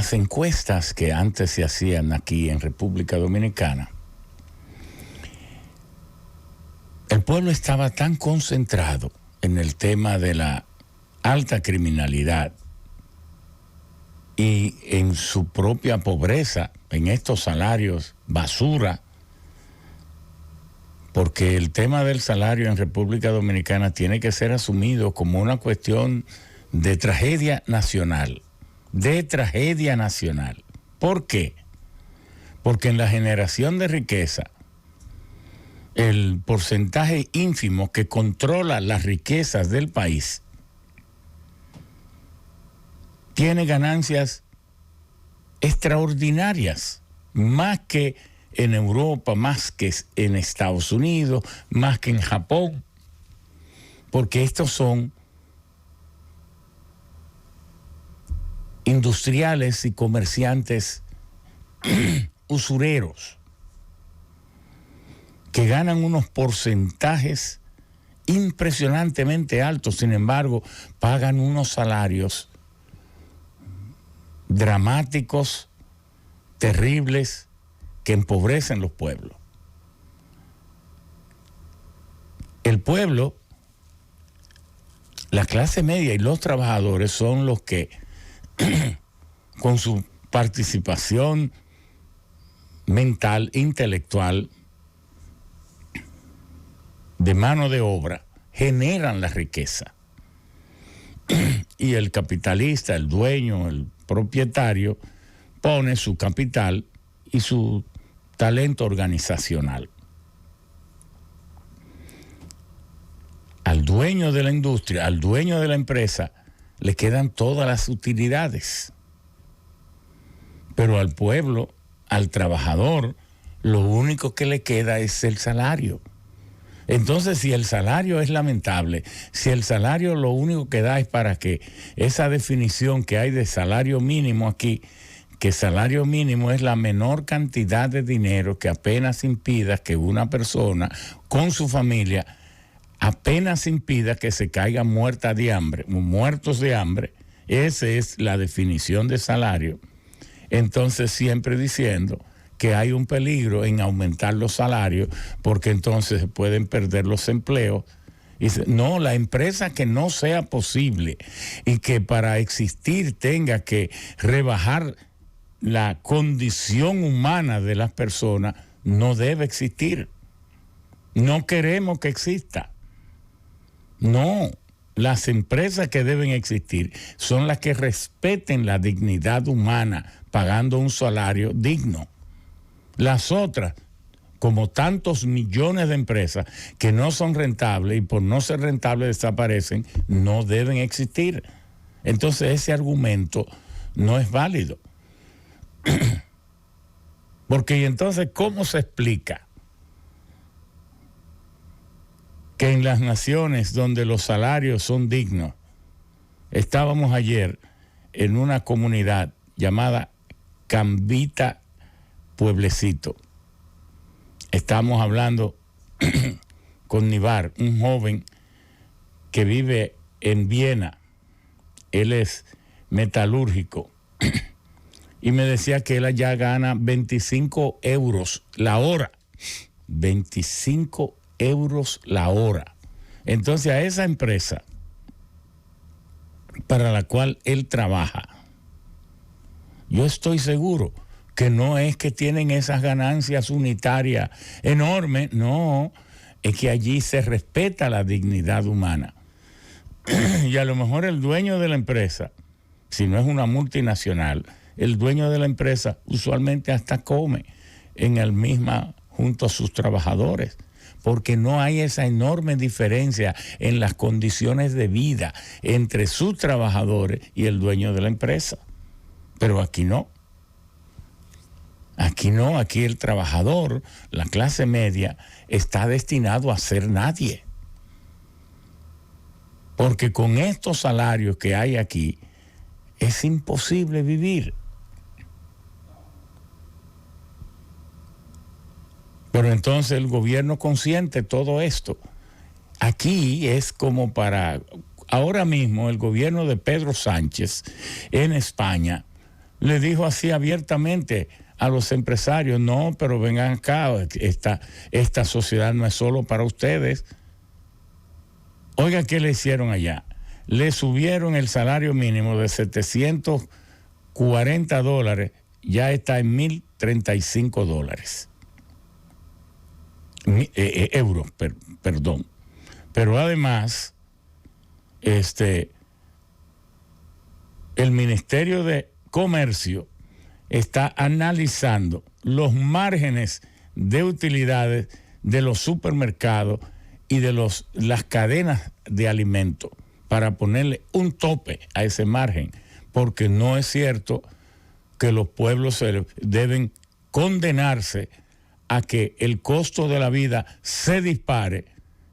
las encuestas que antes se hacían aquí en República Dominicana, el pueblo estaba tan concentrado en el tema de la alta criminalidad y en su propia pobreza, en estos salarios basura, porque el tema del salario en República Dominicana tiene que ser asumido como una cuestión de tragedia nacional, ¿Por qué? Porque en la generación de riqueza, el porcentaje ínfimo que controla las riquezas del país tiene ganancias extraordinarias, más que en Europa, más que en Estados Unidos, más que en Japón, porque estos son industriales y comerciantes usureros que ganan unos porcentajes impresionantemente altos, sin embargo, pagan unos salarios dramáticos, terribles, que empobrecen los pueblos. El pueblo, la clase media y los trabajadores son los que, con su participación mental, intelectual, de mano de obra, generan la riqueza. Y el capitalista, el dueño, el propietario, pone su capital y su talento organizacional. Al dueño de la industria, al dueño de la empresa, le quedan todas las utilidades. Pero al pueblo, al trabajador, lo único que le queda es el salario. Entonces, si el salario es lamentable, si el salario lo único que da es para que esa definición que hay de salario mínimo aquí, que salario mínimo es la menor cantidad de dinero que apenas impida que una persona con su familia apenas impida que se caiga muerta de hambre, muertos de hambre, esa es la definición de salario. Entonces, siempre diciendo que hay un peligro en aumentar los salarios porque entonces se pueden perder los empleos. Y dice, no, la empresa que no sea posible y que para existir tenga que rebajar la condición humana de las personas, no debe existir. No queremos que exista. No, las empresas que deben existir son las que respeten la dignidad humana pagando un salario digno. Las otras, como tantos millones de empresas que no son rentables y por no ser rentables desaparecen, no deben existir. Entonces ese argumento no es válido. Porque entonces, ¿cómo se explica que en las naciones donde los salarios son dignos? Estábamos ayer en una comunidad llamada Cambita Pueblecito. Estamos hablando con Nivar, un joven que vive en Viena. Él es metalúrgico. Y me decía que él allá gana 25 euros la hora. 25 euros la hora. Entonces a esa empresa para la cual él trabaja, yo estoy seguro que no es que tienen esas ganancias unitarias enormes, no, es que allí se respeta la dignidad humana. Y a lo mejor el dueño de la empresa, si no es una multinacional, el dueño de la empresa usualmente hasta come en el misma junto a sus trabajadores, porque no hay esa enorme diferencia en las condiciones de vida entre sus trabajadores y el dueño de la empresa. Pero aquí no. Aquí no, aquí el trabajador, la clase media, está destinado a ser nadie. Porque con estos salarios que hay aquí, es imposible vivir. Pero entonces el gobierno consiente todo esto. Aquí es como para... Ahora mismo el gobierno de Pedro Sánchez en España le dijo así abiertamente a los empresarios: no, pero vengan acá, esta sociedad no es solo para ustedes. Oiga, ¿qué le hicieron allá? Le subieron el salario mínimo de $740, ya está en $1,035. Euros, perdón. Pero además, el Ministerio de Comercio está analizando los márgenes de utilidades de los supermercados y de las cadenas de alimentos para ponerle un tope a ese margen, porque no es cierto que los pueblos deben condenarse a que el costo de la vida se dispare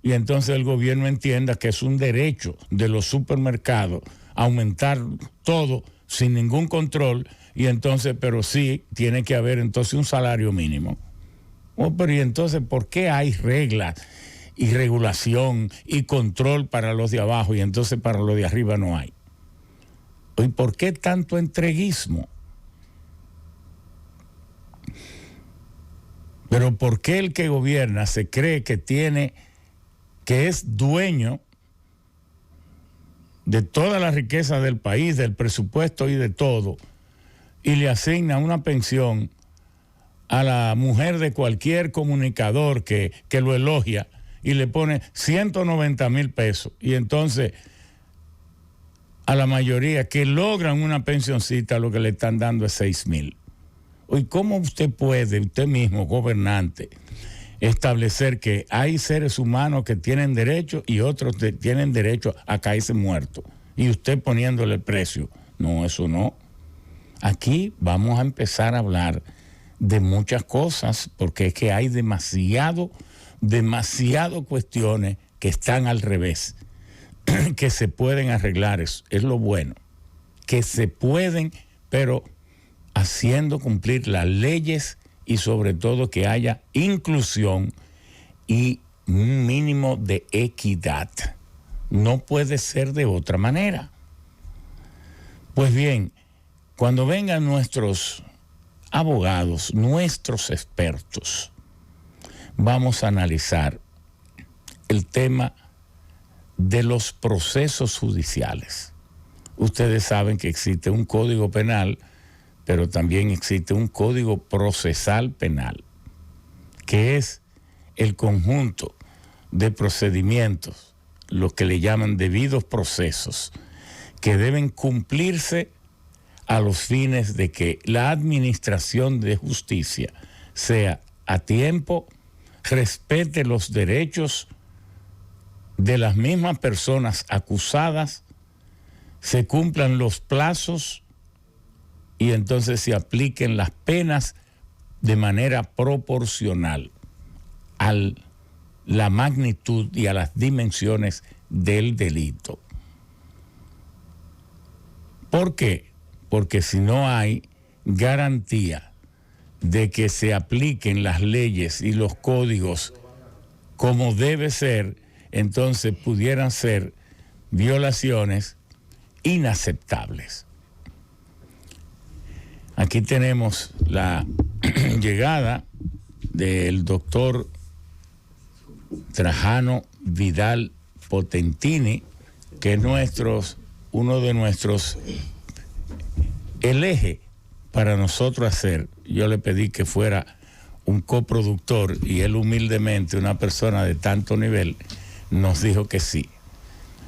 y entonces el gobierno entienda que es un derecho de los supermercados aumentar todo sin ningún control, y entonces, pero sí tiene que haber entonces un salario mínimo. Pero y entonces, ¿por qué hay reglas y regulación y control para los de abajo y entonces para los de arriba no hay? ¿Y por qué tanto entreguismo? Pero ¿por qué el que gobierna se cree que es dueño de toda la riqueza del país, del presupuesto y de todo, y le asigna una pensión a la mujer de cualquier comunicador que lo elogia y le pone 190,000 pesos, y entonces a la mayoría que logran una pensioncita lo que le están dando es 6,000? ¿Y cómo usted mismo, gobernante, establecer que hay seres humanos que tienen derecho y otros tienen derecho a caerse muertos, y usted poniéndole precio? No, eso no. Aquí vamos a empezar a hablar de muchas cosas, porque es que hay demasiado cuestiones que están al revés, que se pueden arreglar. Es lo bueno, que se pueden, pero haciendo cumplir las leyes y sobre todo que haya inclusión y un mínimo de equidad. No puede ser de otra manera. Pues bien, cuando vengan nuestros abogados, nuestros expertos, vamos a analizar el tema de los procesos judiciales. Ustedes saben que existe un código penal, pero también existe un código procesal penal, que es el conjunto de procedimientos, lo que le llaman debidos procesos, que deben cumplirse a los fines de que la administración de justicia sea a tiempo, respete los derechos de las mismas personas acusadas, se cumplan los plazos y entonces se apliquen las penas de manera proporcional a la magnitud y a las dimensiones del delito. ¿Por qué? Porque si no hay garantía de que se apliquen las leyes y los códigos como debe ser, entonces pudieran ser violaciones inaceptables. Aquí tenemos la llegada del doctor Trajano Vidal Potentini, que es uno de nuestros, el eje para nosotros hacer. Yo le pedí que fuera un coproductor y él humildemente, una persona de tanto nivel, nos dijo que sí.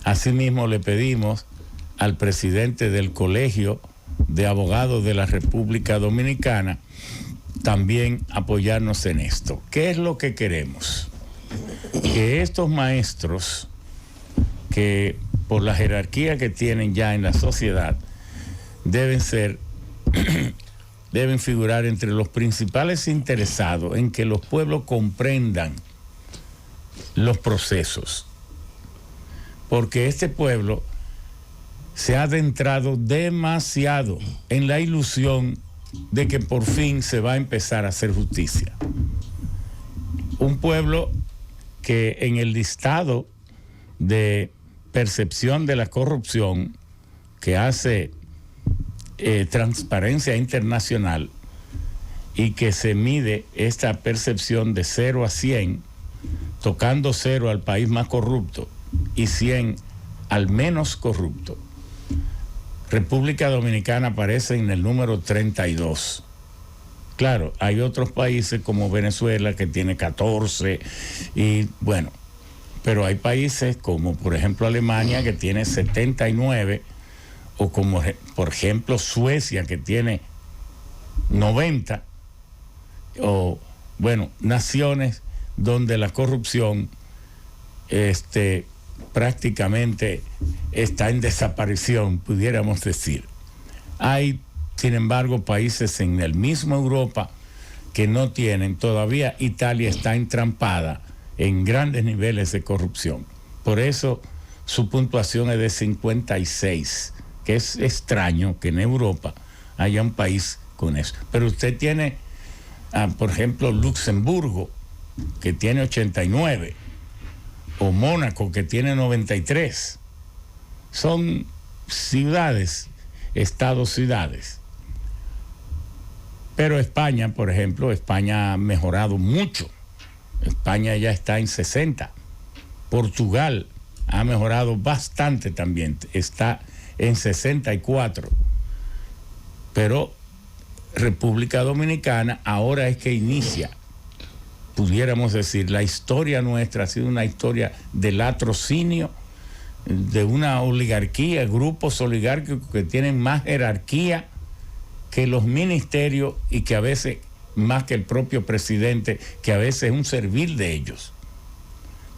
Asimismo le pedimos al presidente del Colegio de Abogados de la República Dominicana también apoyarnos en esto. ¿Qué es lo que queremos? Que estos maestros, que por la jerarquía que tienen ya en la sociedad, deben figurar entre los principales interesados en que los pueblos comprendan los procesos, porque este pueblo se ha adentrado demasiado en la ilusión de que por fin se va a empezar a hacer justicia. Un pueblo que en el listado de percepción de la corrupción que hace Transparencia Internacional, y que se mide esta percepción de 0 a 100, tocando 0 al país más corrupto y 100 al menos corrupto. República Dominicana aparece en el número 32. Claro, hay otros países como Venezuela que tiene 14 y bueno, pero hay países como por ejemplo Alemania que tiene 79, o como por ejemplo Suecia que tiene 90, o bueno, naciones donde la corrupción prácticamente está en desaparición, pudiéramos decir. Hay, sin embargo, países en el mismo Europa que no tienen. Todavía Italia está entrampada en grandes niveles de corrupción. Por eso su puntuación es de 56, que es extraño que en Europa haya un país con eso. Pero usted tiene, por ejemplo, Luxemburgo, que tiene 89, o Mónaco, que tiene 93. Son ciudades, estados-ciudades. Pero España, por ejemplo, España ha mejorado mucho. España ya está en 60. Portugal ha mejorado bastante también, está en 64. Pero República Dominicana ahora es que inicia, pudiéramos decir, la historia nuestra ha sido una historia de latrocinio, de una oligarquía, grupos oligárquicos que tienen más jerarquía que los ministerios y que a veces más que el propio presidente, que a veces es un servil de ellos.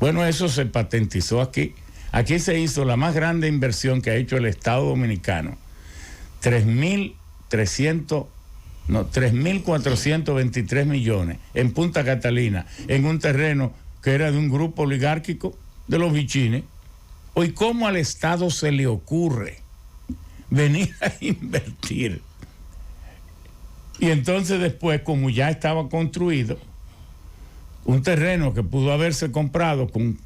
Bueno, eso se patentizó aquí. Aquí se hizo la más grande inversión que ha hecho el Estado Dominicano. 3.423 millones en Punta Catalina, en un terreno que era de un grupo oligárquico de los bichines. Hoy, ¿cómo al Estado se le ocurre venir a invertir? Y entonces después, como ya estaba construido, un terreno que pudo haberse comprado con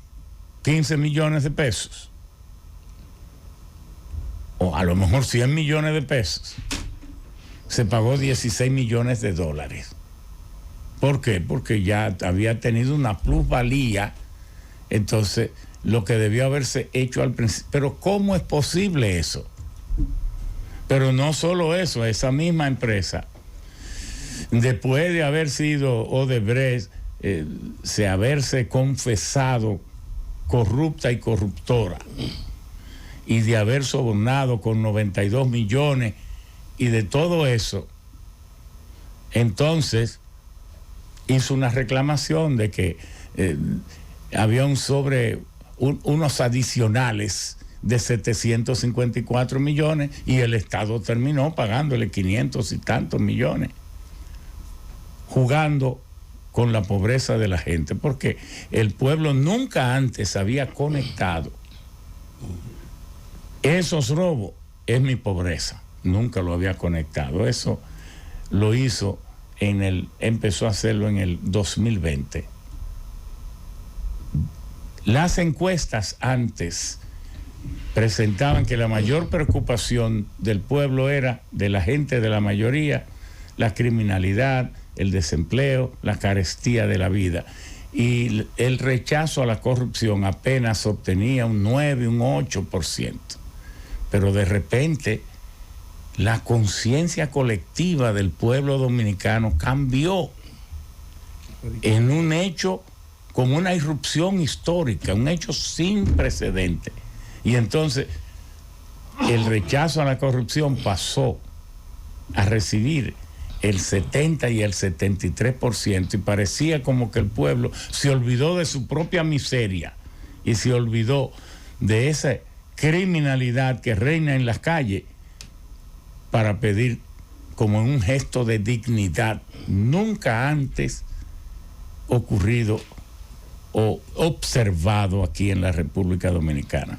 15 millones de pesos, o a lo mejor 100 millones de pesos, se pagó 16 millones de dólares. ¿Por qué? Porque ya había tenido una plusvalía, entonces lo que debió haberse hecho al principio. Pero ¿cómo es posible eso? Pero no solo eso, esa misma empresa, después de haber sido Odebrecht, se haberse confesado corrupta y corruptora, y de haber sobornado con 92 millones y de todo eso, entonces hizo una reclamación de que había unos adicionales de 754 millones y el Estado terminó pagándole 500 y tantos millones, jugando con la pobreza de la gente, porque el pueblo nunca antes había conectado esos robos es mi pobreza, nunca lo había conectado. Eso lo hizo empezó a hacerlo en el 2020. Las encuestas antes presentaban que la mayor preocupación del pueblo era, de la gente de la mayoría, la criminalidad, el desempleo, la carestía de la vida. Y el rechazo a la corrupción apenas obtenía un 9, un 8%. Pero de repente la conciencia colectiva del pueblo dominicano cambió en un hecho, como una irrupción histórica, un hecho sin precedente. Y entonces el rechazo a la corrupción pasó a recibir el 70 y el 73%, y parecía como que el pueblo se olvidó de su propia miseria y se olvidó de esa criminalidad que reina en las calles para pedir como un gesto de dignidad nunca antes ocurrido o observado aquí en la República Dominicana.